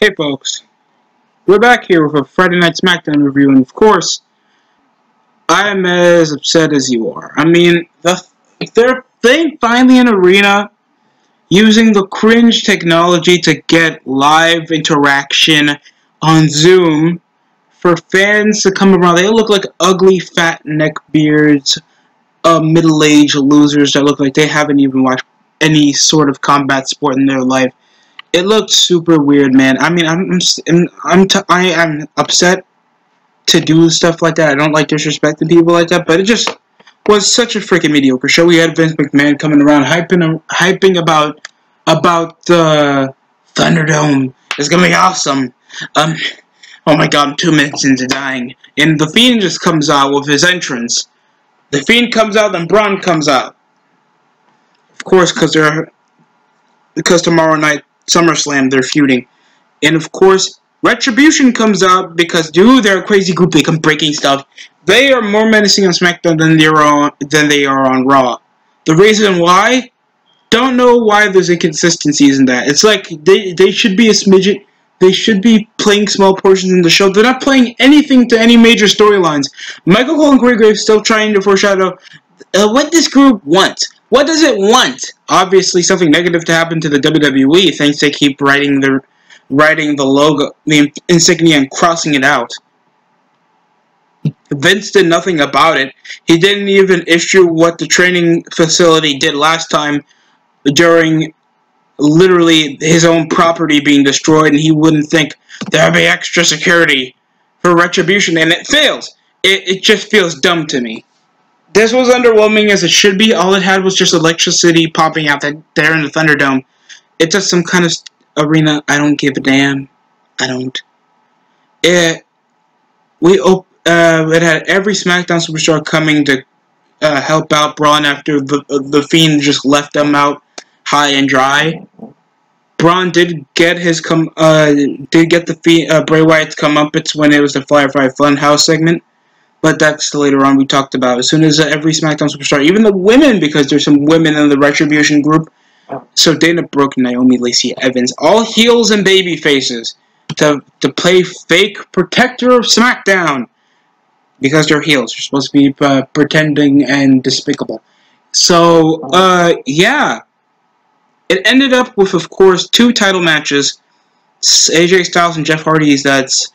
Hey folks, we're back here with a Friday Night SmackDown review, and of course, I'm as upset as you are. I mean, they're finally in Arena using the cringe technology to get live interaction on Zoom for fans to come around. They look like ugly fat neckbeards, middle-aged losers that look like they haven't even watched any sort of combat sport in their life. It looked super weird, man. I mean, I am upset to do stuff like that. I don't like disrespecting people like that, but it just was such a freaking mediocre show. We had Vince McMahon coming around hyping about the Thunderdome. It's gonna be awesome. Oh my God, I'm 2 minutes into dying, and the Fiend just comes out with his entrance. The Fiend comes out, then Braun comes out. Of course, because tomorrow night, SummerSlam, they're feuding. And of course, Retribution comes out because, dude, they're a crazy group. They come breaking stuff. They are more menacing on SmackDown than they are on Raw. The reason why? Don't know why there's inconsistencies in that. It's like they should be a smidget. They should be playing small portions in the show. They're not playing anything to any major storylines. Michael Cole and Corey Graves still trying to foreshadow what this group wants. What does it want? Obviously, something negative to happen to the WWE. Thanks, they keep writing the logo, the insignia, and crossing it out. Vince did nothing about it. He didn't even issue what the training facility did last time during literally his own property being destroyed, and he wouldn't think there'd be extra security for Retribution, and it fails. It just feels dumb to me. This was underwhelming as it should be. All it had was just electricity popping out there in the Thunderdome. It's just some kind of arena. I don't give a damn. I don't. It had every SmackDown superstar coming to help out Braun after the Fiend just left them out high and dry. Braun did get the Fiend, Bray Wyatt's comeuppance when it was the Firefly Funhouse segment. But that's later on we talked about. As soon as every SmackDown superstar, even the women, because there's some women in the Retribution group. So Dana Brooke, Naomi, Lacey Evans, all heels and baby faces to play fake protector of SmackDown. Because they're heels. They're supposed to be pretending and despicable. So, yeah. It ended up with, of course, 2 title matches. AJ Styles and Jeff Hardy's that's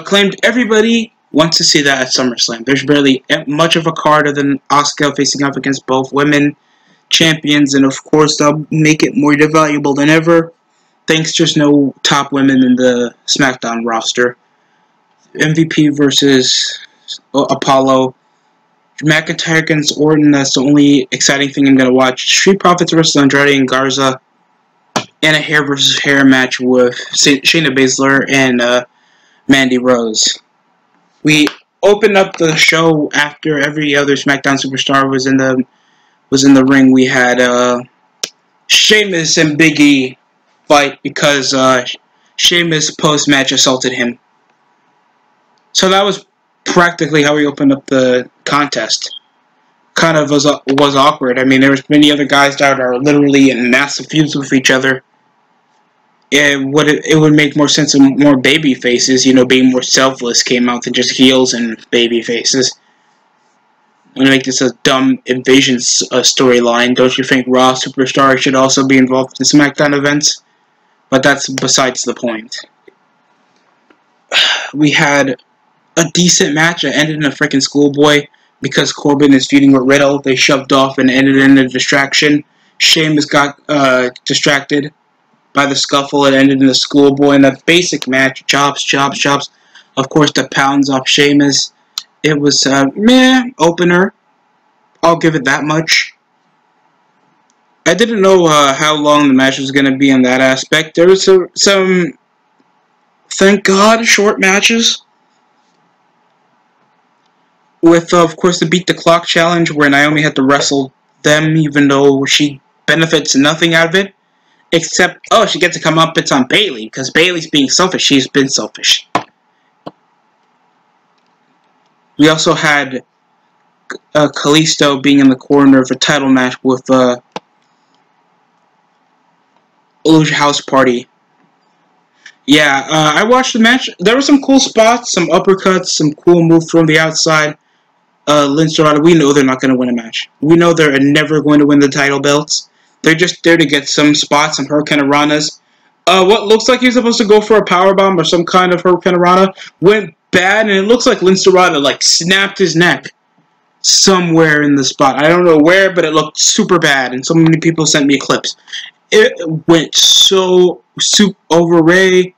claimed everybody wants to see that at SummerSlam. There's barely much of a card other than Asuka facing off against both women champions, and of course they'll make it more valuable than ever. Thanks, there's no top women in the SmackDown roster. MVP versus Apollo. McIntyre against Orton, that's the only exciting thing I'm going to watch. Street Profits versus Andrade and Garza. And a hair versus hair match with Shayna Baszler and Mandy Rose. We opened up the show after every other SmackDown superstar was in the ring. We had Sheamus and Big E fight because Sheamus post-match assaulted him. So that was practically how we opened up the contest. Kind of was awkward. I mean, there was many other guys that are literally in massive feuds with each other. It would make more sense if more baby faces, being more selfless, came out than just heels and baby faces. I'm gonna make this a dumb invasion storyline. Don't you think Raw superstars should also be involved in SmackDown events? But that's besides the point. We had a decent match that ended in a freaking schoolboy because Corbin is feuding with Riddle. They shoved off and ended in a distraction. Sheamus got distracted by the scuffle. It ended in a schoolboy in a basic match. Chops. Of course, the pounds off Sheamus. It was meh opener. I'll give it that much. I didn't know how long the match was going to be in that aspect. There was some, thank God, short matches. With, of course, the Beat the Clock challenge, where Naomi had to wrestle them, even though she benefits nothing out of it. Except, she gets to come up, it's on Bayley, because Bayley's being selfish. She's been selfish. We also had Kalisto being in the corner of a title match with Illusion House Party. Yeah, I watched the match. There were some cool spots, some uppercuts, some cool moves from the outside. Lince Dorado, we know they're not going to win a match. We know they're never going to win the title belts. They're just there to get some spots, some Hurricane Ranas. What looks like he was supposed to go for a powerbomb or some kind of Hurricane Rana went bad, and it looks like Lince Dorado like snapped his neck somewhere in the spot. I don't know where, but it looked super bad, and so many people sent me clips. It went so soup over Ray.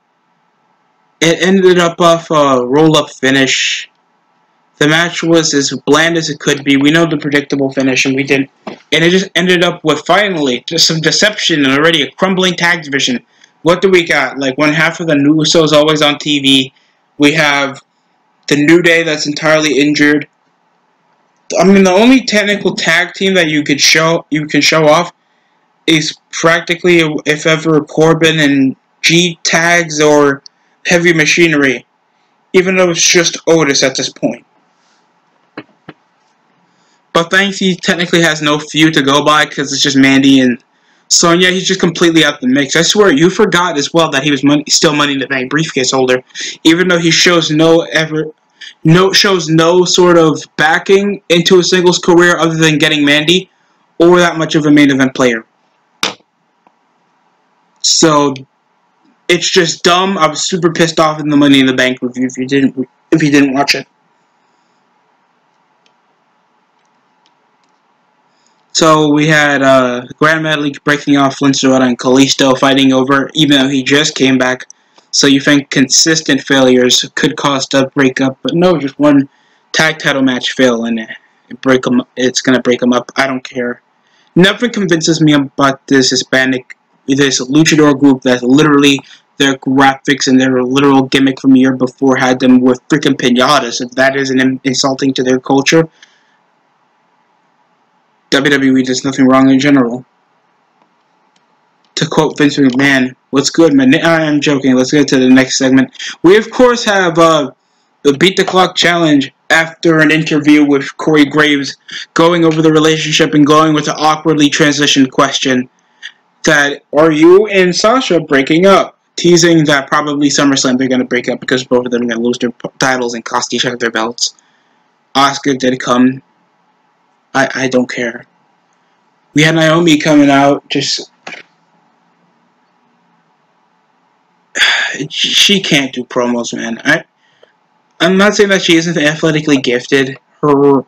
It ended up off a roll-up finish. The match was as bland as it could be. We know the predictable finish, and we didn't. And it just ended up with, finally, just some deception and already a crumbling tag division. What do we got? Like, one half of the New Usos always on TV. We have the New Day that's entirely injured. I mean, the only technical tag team that you can show off is practically, if ever, Corbin and G tags or Heavy Machinery, even though it's just Otis at this point. But thanks, he technically has no feud to go by because it's just Mandy and Sonya. He's just completely out the mix. I swear, you forgot as well that he was still Money in the Bank briefcase holder, even though he shows no sort of backing into a singles career other than getting Mandy, or that much of a main event player. So it's just dumb. I was super pissed off in the Money in the Bank review if you didn't watch it. So we had Grand Metalik breaking off Lince Dorado and Kalisto fighting over, even though he just came back. So you think consistent failures could cost a breakup, but no, just one tag title match fail and it's gonna break them up. I don't care. Nothing convinces me about this luchador group that literally their graphics and their literal gimmick from a year before had them with freaking pinatas. If that isn't insulting to their culture, WWE does nothing wrong in general. To quote Vince McMahon, what's good, man? I'm joking. Let's get to the next segment. We, of course, have the Beat the Clock Challenge after an interview with Corey Graves, going over the relationship and going with the awkwardly transitioned question that, are you and Sasha breaking up? Teasing that probably SummerSlam they're going to break up because both of them are going to lose their titles and cost each other their belts. Asuka did come. I don't care. We had Naomi coming out, just... She can't do promos, man. I'm not saying that she isn't athletically gifted. Her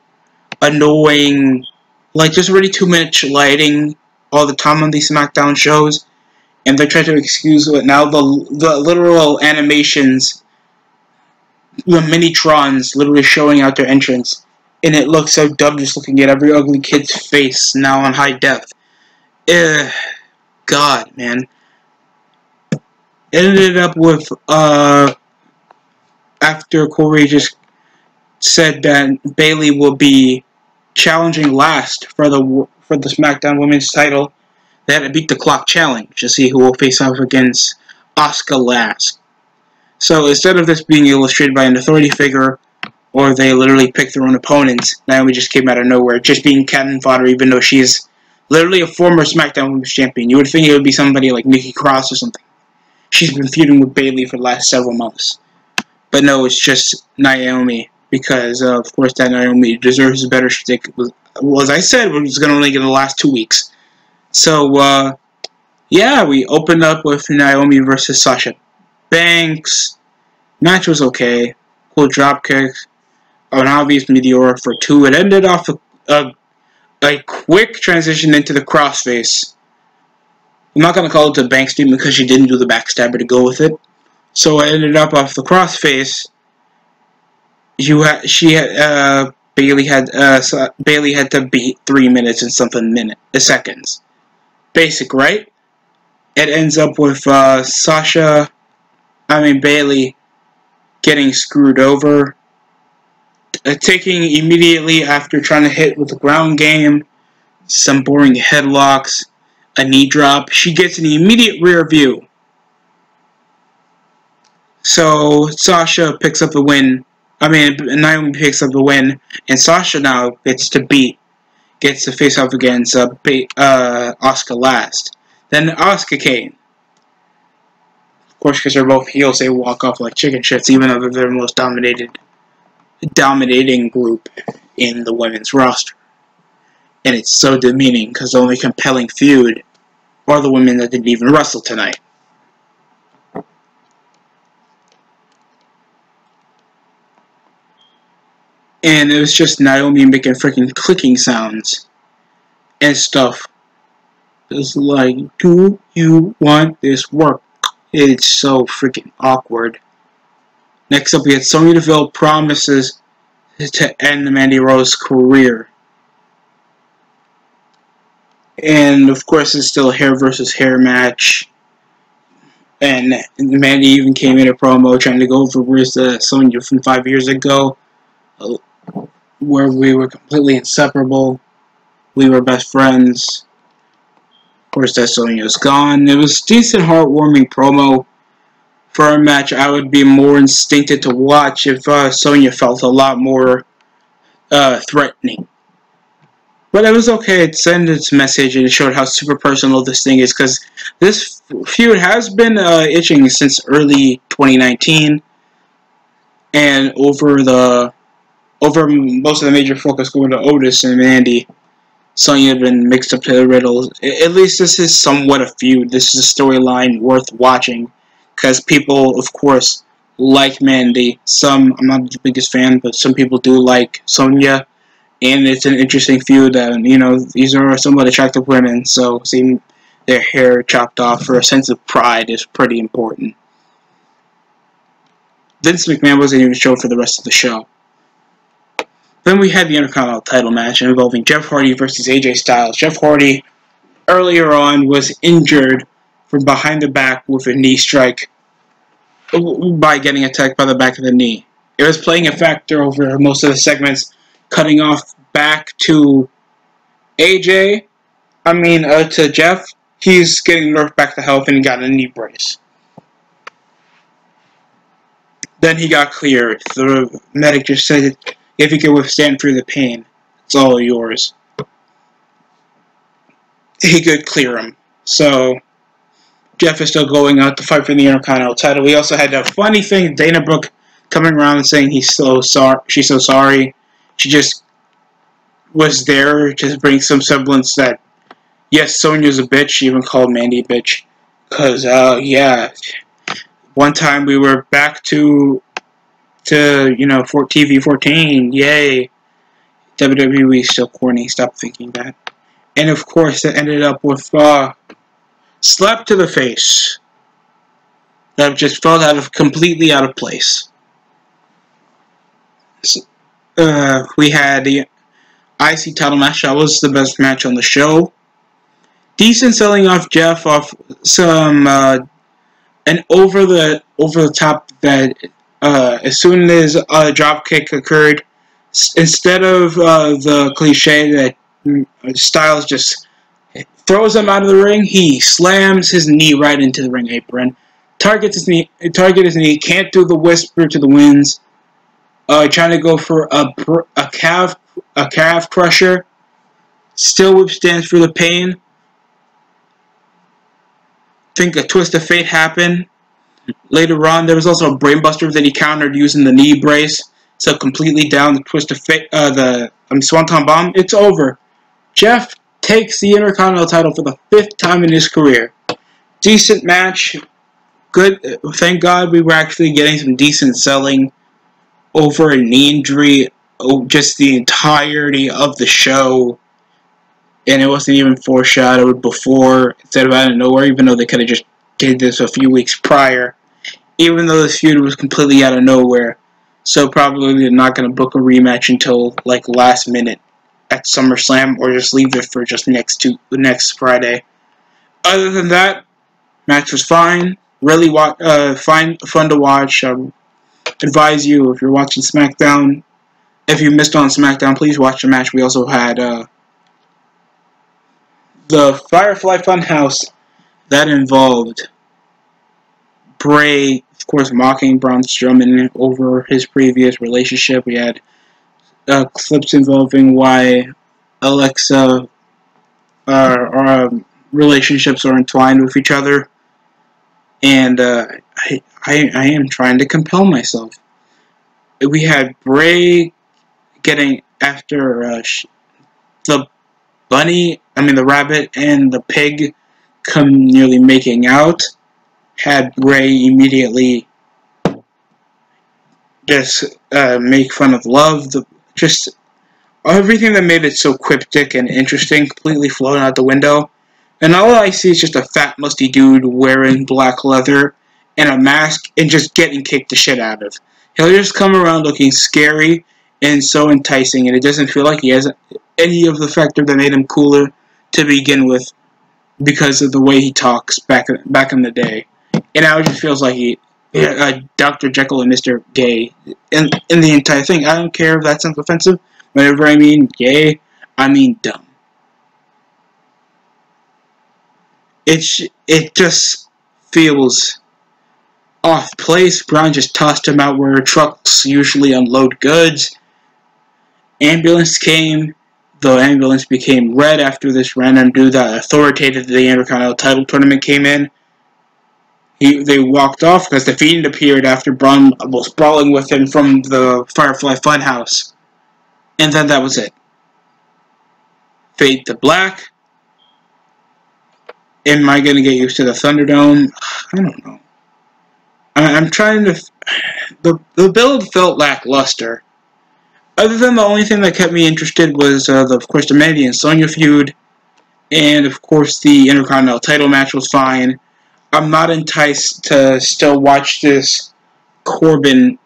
annoying, like, just already 2-minute lighting all the time on these SmackDown shows, and they try to excuse it now. The literal animations, the mini-trons literally showing out their entrance, and it looks so dumb just looking at every ugly kid's face now on high def. God, man. It ended up with, after Corey just said that Bayley will be challenging last for the SmackDown Women's title, they had to beat the clock challenge to see who will face off against Asuka last. So instead of this being illustrated by an authority figure, or they literally picked their own opponents, Naomi just came out of nowhere, just being cannon fodder, even though she's literally a former SmackDown Women's Champion. You would think it would be somebody like Nikki Cross or something. She's been feuding with Bayley for the last several months. But no, it's just Naomi, because of course that Naomi deserves a better shtick. Well, as I said, it was going to only get the last 2 weeks. So, yeah, we opened up with Naomi versus Sasha Banks. Match was okay. Cool dropkick. An obvious meteor for 2. It ended off a quick transition into the crossface. I'm not going to call it the Banks team because she didn't do the backstabber to go with it. So it ended up off the crossface. Bayley had to beat 3 minutes and something seconds. Basic, right? It ends up with Bayley getting screwed over. Taking immediately after trying to hit with the ground game, some boring headlocks, a knee drop. She gets an immediate rear view. So Sasha picks up the win. Naomi picks up the win, and Sasha now gets to face off against Asuka last. Then Asuka came. course, because they're both heels, they walk off like chicken shits, even though they're the most dominating group in the women's roster. And it's so demeaning, because the only compelling feud are the women that didn't even wrestle tonight. And it was just Naomi making freaking clicking sounds and stuff. It's like, do you want this work? It's so freaking awkward. Next up, we had Sonya Deville promises to end Mandy Rose's career. And of course, it's still a hair versus hair match. And Mandy even came in a promo trying to go over with Sonya from 5 years ago, where we were completely inseparable. We were best friends. Of course, that Sonya's gone. It was a decent, heartwarming promo for a match I would be more instincted to watch if Sonya felt a lot more threatening. But it was okay. It sent its message and it showed how super personal this thing is, because this feud has been itching since early 2019, and over most of the major focus going to Otis and Mandy, Sonya had been mixed up to the riddle. At least this is somewhat a feud. This is a storyline worth watching, because people, of course, like Mandy. I'm not the biggest fan, but some people do like Sonya. And it's an interesting feud, and these are somewhat attractive women, so seeing their hair chopped off for a sense of pride is pretty important. Vince McMahon wasn't even shown for the rest of the show. Then we had the Intercontinental title match involving Jeff Hardy versus AJ Styles. Jeff Hardy, earlier on, was injured from behind the back with a knee strike by getting attacked by the back of the knee. It was playing a factor over most of the segments, cutting off back to to Jeff. He's getting nerfed back to health and he got a knee brace. Then he got cleared. The medic just said, if he can withstand through the pain, it's all yours. He could clear him. So, Jeff is still going out to fight for the Intercontinental title. We also had a funny thing, Dana Brooke coming around and saying she's so sorry. She just was there to bring some semblance that, yes, Sonya's a bitch. She even called Mandy a bitch. Because, one time we were back to for TV 14. Yay. WWE still corny. Stop thinking that. And, of course, it ended up with slap to the face. That just felt completely out of place. We had the IC title match. That was the best match on the show. Decent selling off Jeff off some an over the top that as soon as a drop kick occurred, instead of the cliche that Styles just throws him out of the ring, he slams his knee right into the ring apron, targets his knee, can't do the whisper to the winds. Trying to go for a calf crusher, still withstands through the pain. Think a twist of fate happened. Later on, there was also a brainbuster that he countered using the knee brace, so completely down the twist of fate. The Swanton Bomb. It's over. Jeff takes the Intercontinental title for the 5th time in his career. Decent match. Good. Thank God we were actually getting some decent selling over a knee injury, just the entirety of the show, and it wasn't even foreshadowed before, instead of out of nowhere, even though they could have just did this a few weeks prior, even though this feud was completely out of nowhere. So probably they're not going to book a rematch until like last minute at SummerSlam, or just leave it for just next Friday. Other than that, match was fine, really fun to watch. Advise you, if you're watching SmackDown, if you missed on SmackDown, please watch the match. We also had the Firefly Funhouse that involved Bray, of course, mocking Braun Strowman over his previous relationship. We had clips involving why Alexa relationships are entwined with each other, and I am trying to compel myself. We had Bray getting after the the rabbit and the pig come nearly making out. Had Bray immediately just make fun of Love. Just everything that made it so cryptic and interesting completely flown out the window. And all I see is just a fat, musty dude wearing black leather and a mask and just getting kicked the shit out of. He'll just come around looking scary and so enticing, and it doesn't feel like he has any of the factor that made him cooler to begin with because of the way he talks back in the day. And now it just feels like Dr. Jekyll and Mr. Gay in the entire thing. I don't care if that sounds offensive. Whenever I mean gay, I mean dumb. It just feels off place. Brown just tossed him out where trucks usually unload goods. Ambulance came. The ambulance became red after this random dude that authoritated the Intercontinental title tournament came in. They walked off because the Fiend appeared after Braun was brawling with him from the Firefly Funhouse. And then that was it. Fade to black. Am I going to get used to the Thunderdome? I don't know. I'm trying to... The build felt lackluster. Other than the only thing that kept me interested was, of course, the Mandy and Sonya feud. And, of course, the Intercontinental title match was fine. I'm not enticed to still watch this Corbin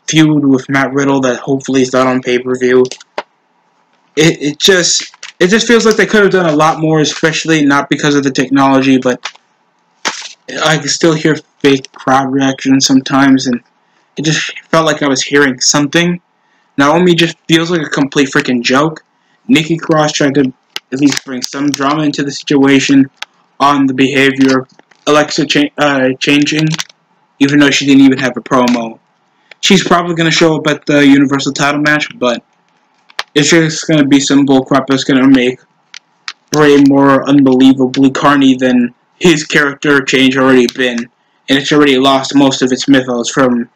feud with Matt Riddle that hopefully is done on pay-per-view. It just feels like they could have done a lot more, especially not because of the technology, but I can still hear fake crowd reactions sometimes, and it just felt like I was hearing something. Naomi just feels like a complete freaking joke. Nikki Cross tried to at least bring some drama into the situation on the behavior of Alexa changing, even though she didn't even have a promo. She's probably going to show up at the Universal title match, but it's just going to be some bullcrap that's going to make Bray more unbelievably carny than his character change already been. And it's already lost most of its mythos from,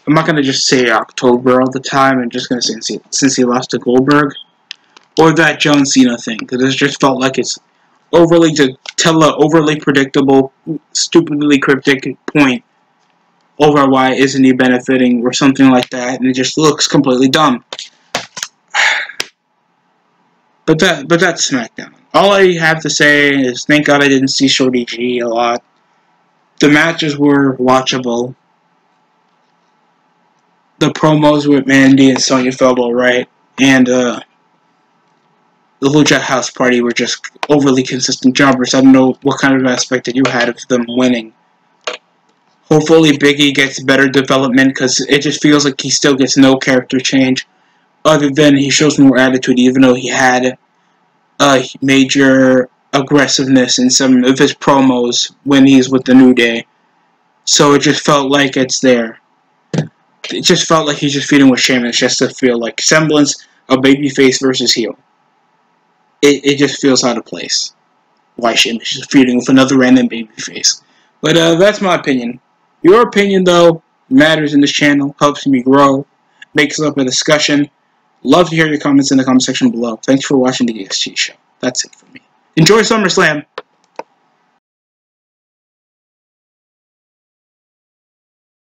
I'm not going to just say October all the time, I'm just going to say since he lost to Goldberg. Or that John Cena thing, because it just felt like it's overly to tell an overly predictable, stupidly cryptic point over why isn't he benefiting or something like that, and it just looks completely dumb. But that's SmackDown. All I have to say is thank God I didn't see Shorty G a lot. The matches were watchable. The promos with Mandy and Sonya felt alright, and the Lucha House Party were just overly consistent jobbers. I don't know what kind of aspect that you had of them winning. Hopefully Big E gets better development, because it just feels like he still gets no character change, other than he shows more attitude, even though he had major aggressiveness in some of his promos when he's with the New Day. So it just felt like it's there. It just felt like he's just feeding with Sheamus just to feel like semblance of babyface versus heel. It just feels out of place. Why Sheamus is feuding with another random babyface. But that's my opinion. Your opinion, though, matters in this channel, helps me grow, makes up a discussion. Love to hear your comments in the comment section below. Thanks for watching the DST show. That's it for me. Enjoy SummerSlam!